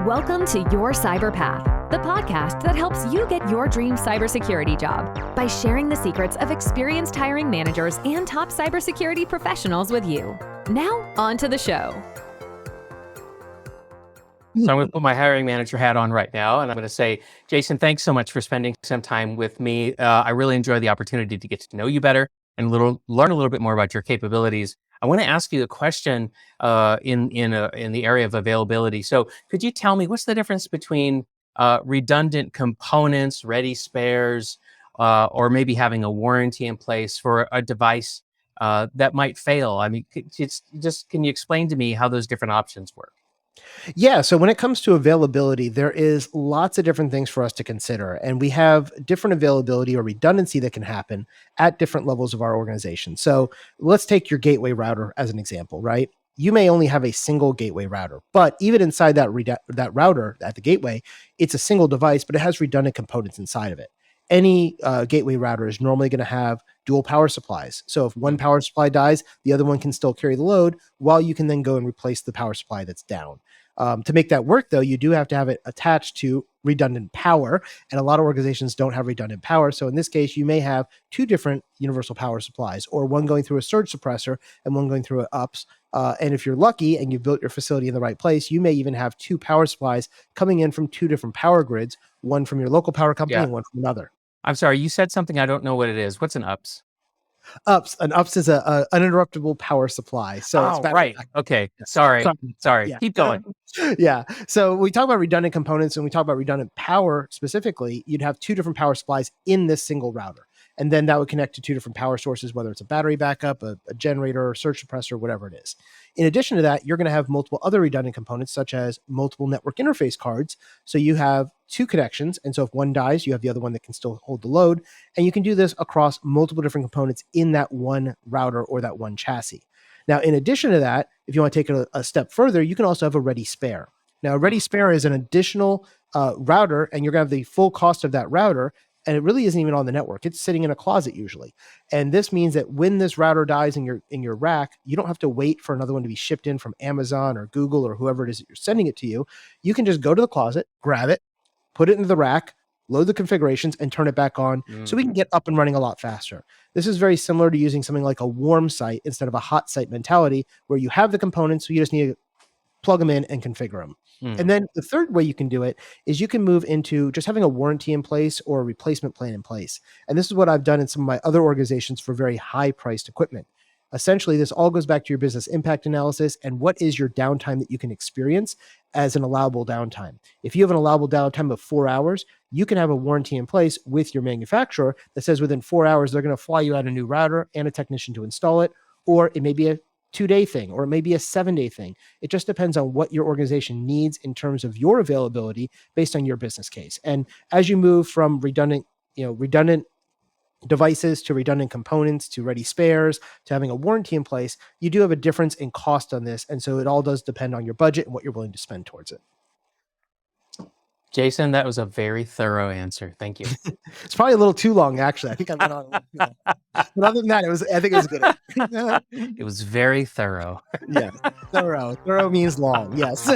Welcome to Your Cyber Path, the podcast that helps you get your dream cybersecurity job by sharing the secrets of experienced hiring managers and top cybersecurity professionals with you. Now, on to the show. So I'm going to put my hiring manager hat on right now, and I'm going to say, Jason, thanks so much for spending some time with me. I really enjoy the opportunity to get to know you better and learn a little bit more about your capabilities. I want to ask you a question in the area of availability. So could you tell me what's the difference between redundant components, ready spares, or maybe having a warranty in place for a device that might fail? I mean, can you explain to me how those different options work? Yeah, so when it comes to availability, there is lots of different things for us to consider, and we have different availability or redundancy that can happen at different levels of our organization. So let's take your gateway router as an example, right? You may only have a single gateway router, but even inside that router at the gateway, it's a single device, but it has redundant components inside of it. Any gateway router is normally going to have dual power supplies. So if one power supply dies, the other one can still carry the load while you can then go and replace the power supply that's down. To make that work, though, you do have to have it attached to redundant power, and a lot of organizations don't have redundant power. So in this case, you may have two different universal power supplies, or one going through a surge suppressor and one going through an UPS. And if you're lucky and you've built your facility in the right place, you may even have two power supplies coming in from two different power grids, one from your local power company and one from another. I'm sorry, you said something I don't know what it is. What's an UPS? An UPS is a uninterruptible power supply. So it's right. Okay. Sorry. Yeah. Keep going. Yeah. So we talk about redundant components and we talk about redundant power specifically. You'd have two different power supplies in this single router. And then that would connect to two different power sources, whether it's a battery backup, a generator, a surge suppressor, whatever it is. In addition to that, you're going to have multiple other redundant components, such as multiple network interface cards. So you have two connections. And so if one dies, you have the other one that can still hold the load. And you can do this across multiple different components in that one router or that one chassis. Now, in addition to that, if you want to take it a step further, you can also have a ready spare. Now, a ready spare is an additional router, and you're going to have the full cost of that router. And it really isn't even on the network. It's sitting in a closet usually. And this means that when this router dies in your rack, you don't have to wait for another one to be shipped in from Amazon or Google or whoever it is that you're sending it to you. You can just go to the closet, grab it, put it into the rack, load the configurations, and turn it back on so we can get up and running a lot faster. This is very similar to using something like a warm site instead of a hot site mentality where you have the components, so you just need to plug them in and configure them. And then the third way you can do it is you can move into just having a warranty in place or a replacement plan in place. And this is what I've done in some of my other organizations for very high priced equipment. Essentially, this all goes back to your business impact analysis and what is your downtime that you can experience as an allowable downtime. If you have an allowable downtime of 4 hours, you can have a warranty in place with your manufacturer that says within 4 hours, they're going to fly you out a new router and a technician to install it, or it may be a 2-day thing, or it may be a 7-day thing. It just depends on what your organization needs in terms of your availability based on your business case. And as you move from redundant devices to redundant components to ready spares to having a warranty in place, you do have a difference in cost on this. And so it all does depend on your budget and what you're willing to spend towards it. Jason, that was a very thorough answer. Thank you. It's probably a little too long, actually. I think I went on. But other than that, I think it was good. It was very thorough. Yeah, thorough. Thorough means long. Yes.